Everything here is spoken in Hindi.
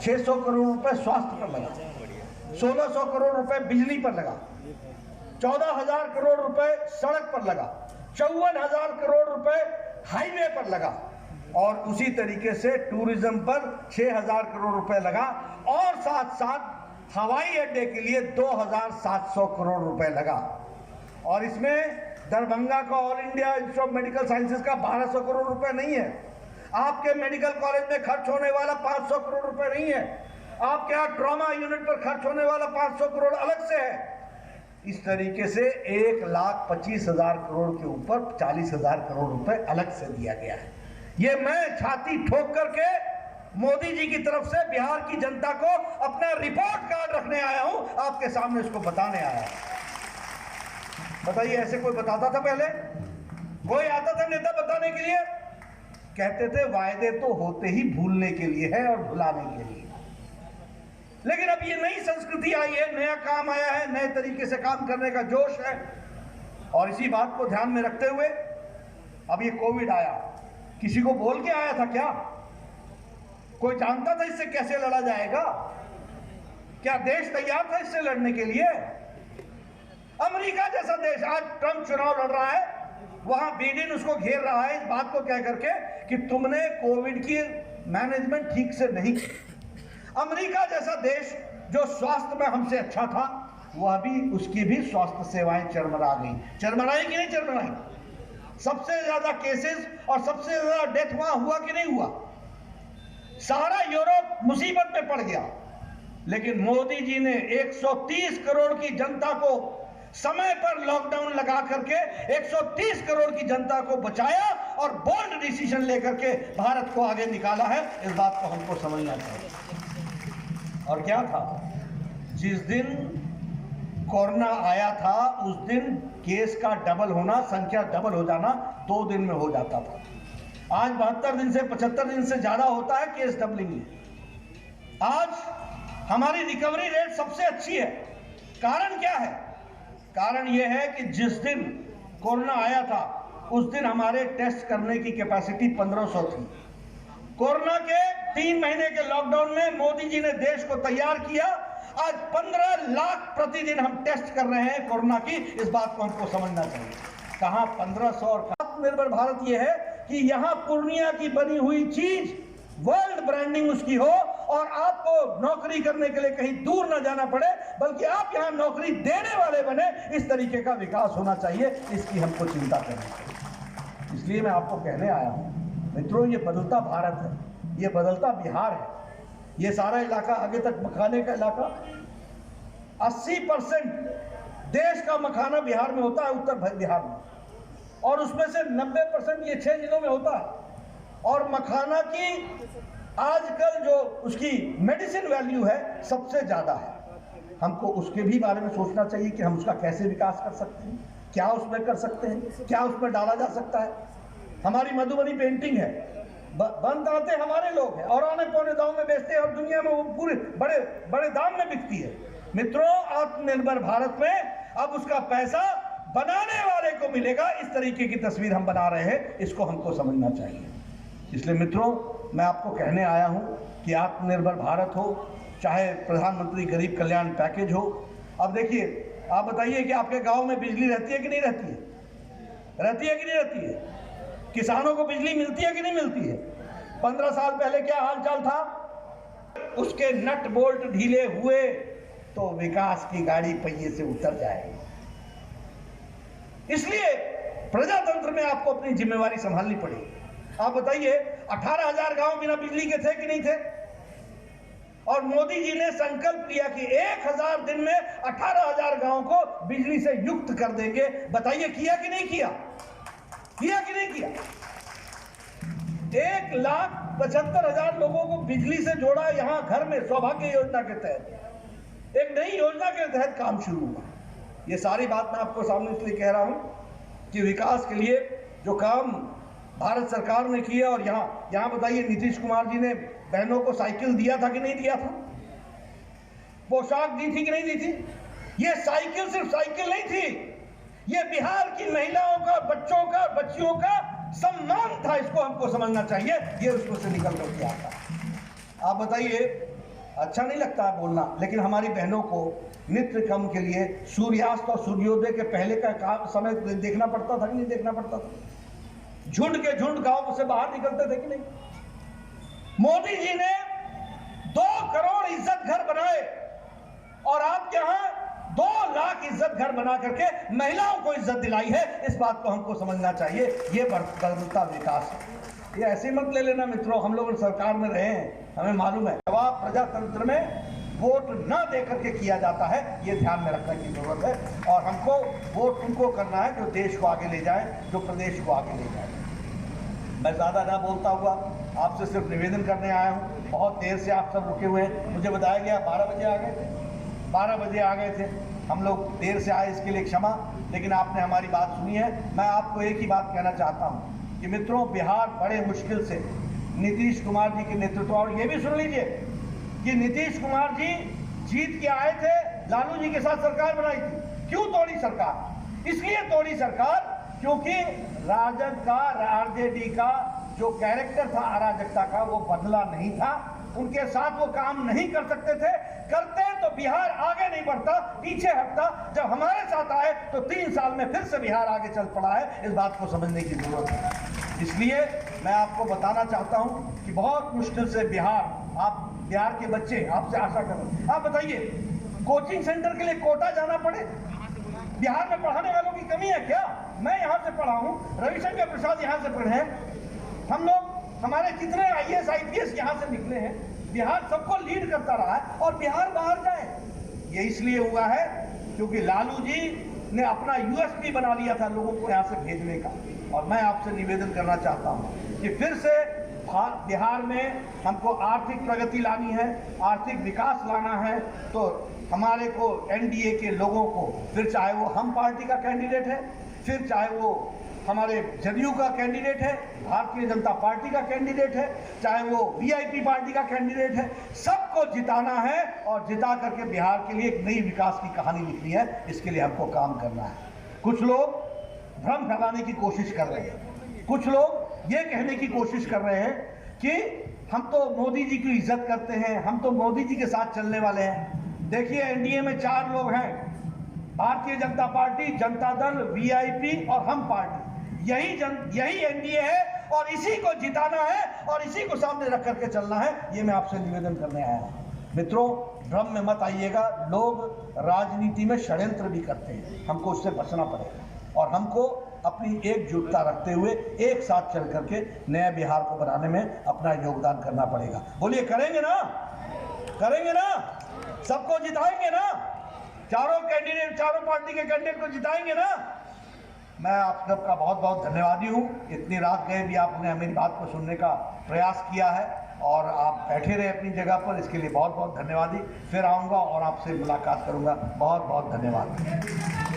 600 करोड़ रुपए स्वास्थ्य पर लगा, 1600 करोड़ रुपए बिजली पर लगा, 14,000 करोड़ रुपए सड़क पर लगा, 54,000 करोड़ रुपए हाईवे पर लगा और उसी तरीके से टूरिज्म पर 6,000 करोड़ रुपए लगा और साथ साथ हवाई अड्डे के लिए 2,700 करोड़ रुपए लगा। और इसमें दरभंगा का all India institute of medical sciences का 1,200 करोड़ रुपए नहीं है, आपके मेडिकल कॉलेज में खर्च होने वाला 500 करोड़ रुपए नहीं है, आपके यहाँ ट्रॉमा यूनिट पर खर्च होने वाला 500 करोड़ अलग से है। इस तरीके से 1,25,000 करोड़ के ऊपर 40,000 करोड़ रुपए अलग से दिया गया है। ये मैं छाती ठोक करके मोदी जी की तरफ से बिहार की जनता को अपना रिपोर्ट कार्ड रखने आया हूं, आपके सामने इसको बताने आया हूं। बताइए, ऐसे कोई बताता था पहले? कोई आता था नेता बताने के लिए? कहते थे वायदे तो होते ही भूलने के लिए है और भुलाने के लिए। लेकिन अब ये नई संस्कृति आई है, नया काम आया है, नए तरीके से काम करने का जोश है। और इसी बात को ध्यान में रखते हुए अब ये कोविड आया, किसी को बोल के आया था क्या? कोई जानता था इससे कैसे लड़ा जाएगा? क्या देश तैयार था इससे लड़ने के लिए? अमेरिका जैसा देश, आज ट्रंप चुनाव लड़ रहा है, वहां बिडेन उसको घेर रहा है इस बात को कह करके कि तुमने कोविड की मैनेजमेंट ठीक से नहीं की। अमेरिका जैसा देश जो स्वास्थ्य में हमसे अच्छा था, वह भी, उसकी भी स्वास्थ्य सेवाएं चरमरा गई। चरमराई कि नहीं चरमराई? सबसे ज्यादा केसेस और सबसे ज्यादा डेथ वहां हुआ कि नहीं हुआ? सारा यूरोप मुसीबत में पड़ गया। लेकिन मोदी जी ने 130 करोड़ की जनता को समय पर लॉकडाउन लगा करके 130 करोड़ की जनता को बचाया और बोल्ड डिसीजन लेकर के भारत को आगे निकाला है। इस बात को हमको समझना चाहिए। और क्या था, जिस दिन कोरोना आया था उस दिन केस का डबल होना, संख्या डबल हो जाना 2 दिन में हो जाता था। आज 72 दिन से 75 दिन से ज्यादा होता है केस डबलिंग में। आज हमारी रिकवरी रेट सबसे अच्छी है। कारण क्या है? कारण यह है कि जिस दिन कोरोना आया था उस दिन हमारे टेस्ट करने की कैपेसिटी 1500 थी। कोरोना के 3 महीने के लॉकडाउन में मोदी जी ने देश को तैयार किया। आज 15 लाख प्रतिदिन हम टेस्ट कर रहे हैं कोरोना की। इस बात को हमको समझना चाहिए। कहां 1500 और आत्मनिर्भर भारत ये है कि यहां पूर्णिया की बनी हुई चीज वर्ल्ड ब्रांडिंग उसकी हो और आपको नौकरी करने के लिए कहीं दूर न जाना पड़े, बल्कि आप यहां नौकरी देने वाले बने। इस तरीके का विकास होना चाहिए, इसकी हमको चिंता करनी चाहिए। इसलिए मैं आपको कहने आया हूं मित्रों, ये बदलता भारत है, ये बदलता बिहार है। ये सारा इलाका आगे तक मखाने का इलाका, 80% देश का मखाना बिहार में होता है, उत्तर बिहार में, और उसमें से 90% ये 6 जिलों में होता है। और मखाना की आजकल जो उसकी मेडिसिन वैल्यू है सबसे ज्यादा है। हमको उसके भी बारे में सोचना चाहिए कि हम उसका कैसे विकास कर सकते हैं, क्या उसमें कर सकते हैं, क्या उसमें डाला जा सकता है। हमारी मधुबनी पेंटिंग है, बनाते हमारे लोग हैं और आने पौने दाम में बेचते हैं और दुनिया में वो पूरे बड़े बड़े दाम में बिकती है। मित्रों, आत्मनिर्भर भारत में अब उसका पैसा बनाने वाले को मिलेगा। इस तरीके की तस्वीर हम बना रहे हैं, इसको हमको समझना चाहिए। इसलिए मित्रों, मैं आपको कहने आया हूं कि आत्मनिर्भर भारत हो, चाहे प्रधानमंत्री गरीब कल्याण पैकेज हो। अब देखिए, आप बताइए कि आपके गांव में बिजली रहती है कि नहीं रहती है? रहती है कि नहीं रहती है? किसानों को बिजली मिलती है कि नहीं मिलती है? 15 साल पहले क्या हालचाल था? उसके नट बोल्ट ढीले हुए तो विकास की गाड़ी पहिए से उतर जाएगी। इसलिए प्रजातंत्र में आपको अपनी जिम्मेवारी संभालनी पड़ेगी। आप बताइए, 18,000 गांव बिना बिजली के थे कि नहीं थे? और मोदी जी ने संकल्प लिया कि 1000 दिन में 18,000 गांव को बिजली से युक्त कर देंगे। बताइए, किया कि नहीं किया? किया कि नहीं किया? 1,75,000 लोगों को बिजली से जोड़ा यहां घर में, सौभाग्य योजना के तहत। एक नई योजना के तहत काम शुरू हुआ। ये सारी बात मैं आपको सामने इसलिए कह रहा हूं कि विकास के लिए जो काम भारत सरकार ने किया, और यहाँ बताइए, नीतीश कुमार जी ने बहनों को साइकिल दिया था कि नहीं दिया था? पोशाक दी थी कि नहीं दी थी? ये साइकिल सिर्फ साइकिल नहीं थी, ये बिहार की महिलाओं का, बच्चों का, बच्चियों का सम्मान था। इसको हमको समझना चाहिए। ये उसमें से निकल कर के आता। आप बताइए, अच्छा नहीं लगता है बोलना, लेकिन हमारी बहनों को नित्य क्रम के लिए सूर्यास्त और सूर्योदय के पहले का समय देखना पड़ता था कि नहीं देखना पड़ता था? झुंड के झुंड गांव से बाहर निकलते थे कि नहीं? मोदी जी ने 2 करोड़ इज्जत घर बनाए और आपके यहां 2 लाख इज्जत घर बना करके महिलाओं को इज्जत दिलाई है। इस बात को हमको समझना चाहिए। ये बढ़ता विकास है। ये ऐसे मत ले लेना मित्रों, हम लोग सरकार में रहे हैं, हमें मालूम है। जवाब प्रजातंत्र में वोट न देकर के किया जाता है, ये ध्यान में रखने की जरूरत है। और हमको वोट उनको करना है जो देश को आगे ले जाए, जो प्रदेश को आगे ले जाए। मैं ज़्यादा ना बोलता हुआ आपसे सिर्फ निवेदन करने आया हूँ। बहुत देर से आप सब रुके हुए हैं। मुझे बताया गया 12 बजे आ गए थे, 12 बजे आ गए थे। हम लोग देर से आए, इसके लिए क्षमा, लेकिन आपने हमारी बात सुनी है। मैं आपको एक ही बात कहना चाहता हूँ कि मित्रों, बिहार बड़े मुश्किल से नीतीश कुमार जी के नेतृत्व, और ये भी सुन लीजिए कि नीतीश कुमार जी जीत के आए थे, लालू जी के साथ सरकार बनाई थी। क्यों तोड़ी सरकार? इसलिए तोड़ी सरकार क्योंकि राजद का, आरजेडी का जो कैरेक्टर था अराजकता का, वो बदला नहीं था। उनके साथ वो काम नहीं कर सकते थे। करते तो बिहार आगे नहीं बढ़ता, पीछे हटता। जब हमारे साथ आए तो 3 साल में फिर से बिहार आगे चल पड़ा है। इस बात को समझने की जरूरत है। इसलिए मैं आपको बताना चाहता हूं कि बहुत मुश्किल से बिहार के बच्चे आपसे आशा करें। आप बताइए, कोचिंग सेंटर के लिए कोटा जाना पड़े? बिहार में पढ़ाने वालों की कमी है क्या? मैं यहाँ से पढ़ा हूँ, रविशंकर प्रसाद यहाँ से पढ़े हैं, हम लोग, हमारे कितने IAS IPS यहाँ से निकले हैं। बिहार सबको लीड करता रहा है और बिहार बाहर जाए, ये इसलिए हुआ है क्योंकि लालू जी ने अपना USP बना लिया था लोगों को यहाँ से भेजने का। और मैं आपसे निवेदन करना चाहता हूँ कि फिर से बिहार में हमको आर्थिक प्रगति लानी है, आर्थिक विकास लाना है, तो हमारे को NDA के लोगों को, फिर चाहे वो हम पार्टी का कैंडिडेट है, फिर चाहे वो हमारे जदयू का कैंडिडेट है, भारतीय जनता पार्टी का कैंडिडेट है, चाहे वो VIP पार्टी का कैंडिडेट है, सबको जिताना है। और जिता करके बिहार के लिए एक नई विकास की कहानी लिखनी है। इसके लिए हमको काम करना है। कुछ लोग भ्रम फैलाने की कोशिश कर रहे हैं, कुछ लोग ये कहने की कोशिश कर रहे हैं कि हम तो मोदी जी की इज्जत करते हैं, हम तो मोदी जी के साथ चलने वाले हैं। देखिए, NDA में 4 लोग हैं, भारतीय जनता पार्टी, जनता दल, VIP और हम पार्टी। यही NDA है और इसी को जिताना है और इसी को सामने रख करके चलना है। ये मैं आपसे निवेदन करने आया हूँ। मित्रों, भ्रम में मत आइएगा। लोग राजनीति में षड्यंत्र भी करते हैं, हमको उससे बचना पड़ेगा और हमको अपनी एकजुटता रखते हुए एक साथ चल करके नए बिहार को बनाने में अपना योगदान करना पड़ेगा। बोलिए, करेंगे ना? करेंगे ना? सबको जिताएंगे ना? चारों पार्टी के कैंडिडेट को जिताएंगे ना? मैं आप सबका बहुत बहुत धन्यवादी हूँ। इतनी रात गए भी आपने मेरी बात को सुनने का प्रयास किया है और आप बैठे रहे अपनी जगह पर, इसके लिए बहुत बहुत धन्यवादी। फिर आऊँगा और आपसे मुलाकात करूँगा। बहुत बहुत धन्यवाद।